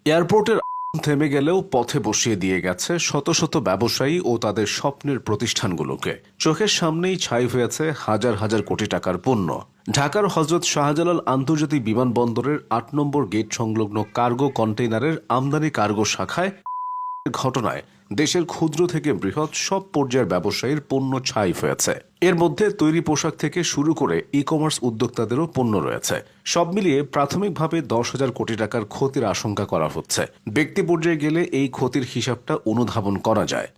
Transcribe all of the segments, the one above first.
এয়ারপোর্টের থেমে গেলেও পথে বসিয়ে দিয়ে গেছে শত শত ব্যবসায়ী ও তাদের স্বপ্নের প্রতিষ্ঠানগুলোকে। চোখের সামনেই ছাই হয়েছে হাজার হাজার কোটি টাকার পণ্য। ঢাকার হজরত শাহজালাল আন্তর্জাতিক বিমানবন্দরের ৮ নম্বর গেট সংলগ্ন কার্গো কন্টেইনারের আমদানি কার্গো শাখায় ঘটনায় দেশের ক্ষুদ্র থেকে বৃহৎ সব পর্যায়ের ব্যবসায়ীর পণ্য ছাই হয়েছে। এর মধ্যে তৈরি পোশাক থেকে শুরু করে ই কমার্স উদ্যোক্তাদেরও পণ্য রয়েছে। সব মিলিয়ে প্রাথমিকভাবে ১০,০০০ কোটি টাকার ক্ষতির আশঙ্কা করা হচ্ছে। ব্যক্তি পর্যায়ে গেলে এই ক্ষতির হিসাবটা অনুধাবন করা যায়।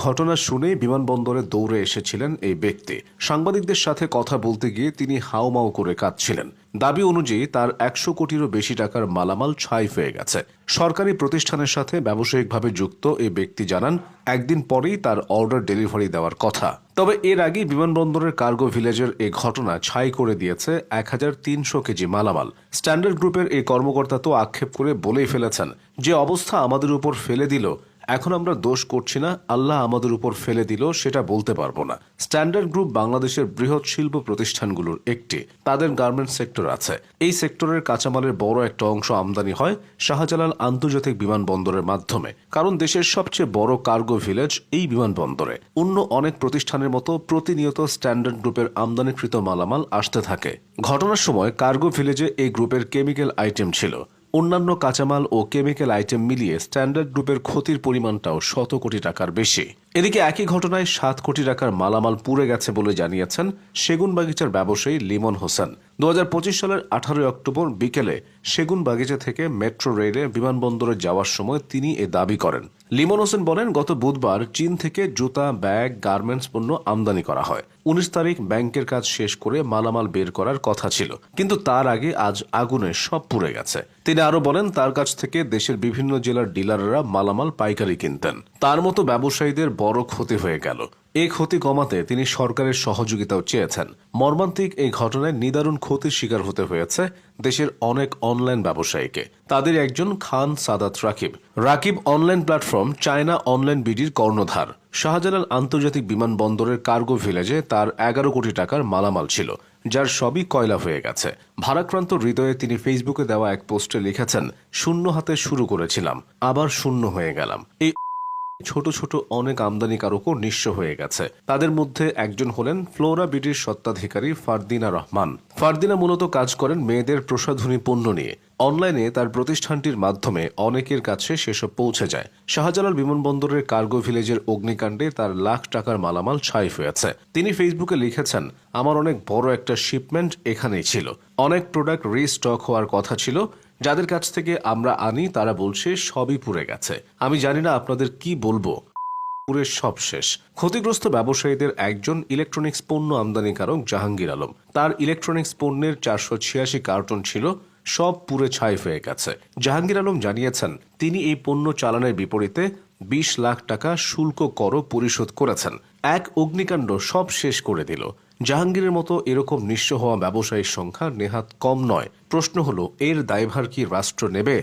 ঘটনা শুনে বিমানবন্দরে দৌড়ে এসেছিলেন এই ব্যক্তি। সাংবাদিকদের সাথে কথা বলতে গিয়ে তিনি হাউমাউ করে কাঁদছিলেন। দাবি অনুযায়ী তার ১০০ কোটিরও বেশি টাকার মালামাল ছাই হয়ে গেছে। সরকারি প্রতিষ্ঠানের সাথে ব্যবসায়িকভাবে যুক্ত এই ব্যক্তি জানান, একদিন পরেই তার অর্ডার ডেলিভারি দেওয়ার কথা। তবে এর আগে বিমানবন্দরের কার্গো ভিলেজের এই ঘটনা ছাই করে দিয়েছে ১,৩০০ কেজি মালামাল। স্ট্যান্ডার্ড গ্রুপের এই কর্মকর্তা তো আক্ষেপ করে বলেই ফেলেছেন, যে অবস্থা আমাদের উপর ফেলে দিল, এখন আমরা দোষ করছি না, আল্লাহ আমাদের উপর ফেলে দিল সেটা বলতে পারবো না। স্ট্যান্ডার্ড গ্রুপ বাংলাদেশের বৃহৎ শিল্প প্রতিষ্ঠানগুলোর একটি। তাদের গার্মেন্টস সেক্টর আছে। এই সেক্টরের কাঁচামালের বড় একটা অংশ আমদানি হয় শাহজালাল আন্তর্জাতিক বিমানবন্দরের মাধ্যমে, কারণ দেশের সবচেয়ে বড় কার্গো ভিলেজ এই বিমানবন্দরে। অন্য অনেক প্রতিষ্ঠানের মতো প্রতিনিয়ত স্ট্যান্ডার্ড গ্রুপের আমদানিকৃত মালামাল আসতে থাকে। ঘটনার সময় কার্গো ভিলেজে এই গ্রুপের কেমিক্যাল আইটেম ছিল। অন্যান্য কাঁচামাল ও কেমিক্যাল আইটেম মিলিয়ে স্ট্যান্ডার্ড গ্রুপের ক্ষতির পরিমাণটাও ১০০ কোটি টাকার বেশি। এদিকে একই ঘটনায় ৭ কোটি টাকার মালামাল পুড়ে গেছে বলে জানিয়েছেন সেগুনবাগিচার ব্যবসায়ী লিমন হোসেন। ২০২৫ সালের ১৮ অক্টোবর বিকেলে সেগুনবাগিচা থেকে মেট্রো রেলে বিমানবন্দরে যাওয়ার সময় তিনি এ দাবি করেন। লিমন হোসেন বলেন, গত বুধবার চীন থেকে জুতা, ব্যাগ, গার্মেন্টস পণ্য আমদানি করা হয়। ১৯ তারিখ ব্যাংকের কাজ শেষ করে মালামাল বের করার কথা ছিল, কিন্তু তার আগে আজ আগুনে সব পুড়ে গেছে। তিনি আরো বলেন, তার কাছ থেকে দেশের বিভিন্ন জেলার ডিলাররা মালামাল পাইকারি কিনতেন। তার মতো ব্যবসায়ীদের বড় ক্ষতি হয়ে গেল। এই ক্ষতি কমাতে তিনি সরকারের সহযোগিতাও চেয়েছেন। মর্মান্তিক এই ঘটনায় নিদারুণ ক্ষতির শিকার হতে হয়েছে দেশের অনেক অনলাইন ব্যবসায়ীকে। তাদের একজন Khan Sadat Rakib. Rakib online platform China online বিডির কর্ণধার। শাহজালাল আন্তর্জাতিক বিমানবন্দরের কার্গো ভিলেজে তার ১১ কোটি টাকার মালামাল ছিল, যার সবই কয়লা হয়ে গেছে। ভারাক্রান্ত হৃদয়ে তিনি ফেসবুকে দেওয়া এক পোস্টে লিখেছেন, শূন্য হাতে শুরু করেছিলাম, আবার শূন্য হয়ে গেলাম। এই ছোট ছোট অনেক আমদানিকারকও নিঃস্ব হয়ে গেছে। তাদের মধ্যে একজন হলেন ফ্লোরা বিডির স্বত্বাধিকারী ফারদিনা রহমান। ফারদিনা মূলত কাজ করেন মেয়েদের প্রসাধনী পণ্য নিয়ে। অনলাইনে তার প্রতিষ্ঠানটির মাধ্যমে অনেকের কাছে সেসব পৌঁছে যায়। শাহজালাল বিমানবন্দরের কার্গো ভিলেজের অগ্নিকাণ্ডে তার লাখ টাকার মালামাল ছাই হয়েছে। তিনি ফেসবুকে লিখেছেন, আমার অনেক বড় একটা শিপমেন্ট এখানেই ছিল। অনেক প্রোডাক্ট রিস্টক হওয়ার কথা ছিল। যাদের কাছ থেকে আমরা আনি তারা বলছে সবই পুড়ে গেছে। আমি জানি না আপনাদের কি বলবো, পুরে সব শেষ। ক্ষতিগ্রস্ত ব্যবসায়ীদের একজন ইলেকট্রনিক্স পণ্য আমদানিকারক জাহাঙ্গীর আলম। তার ইলেকট্রনিক্স পণ্যের ৪৮৬ কার্টন ছিল, সব পুড়ে ছাই হয়ে গেছে। জাহাঙ্গীর আলম জানিয়েছেন, তিনি এই পণ্য চালানের বিপরীতে ২০ লাখ টাকা শুল্ক করও পরিশোধ করেছেন। এক অগ্নিকাণ্ড সব শেষ করে দিল। জাহাঙ্গীরের মতো এরকম নিঃস্ব হওয়া ব্যবসায়ীর সংখ্যা নেহাত কম নয়। প্রশ্ন হলো, এর দায়ভার কি রাষ্ট্র নেবে?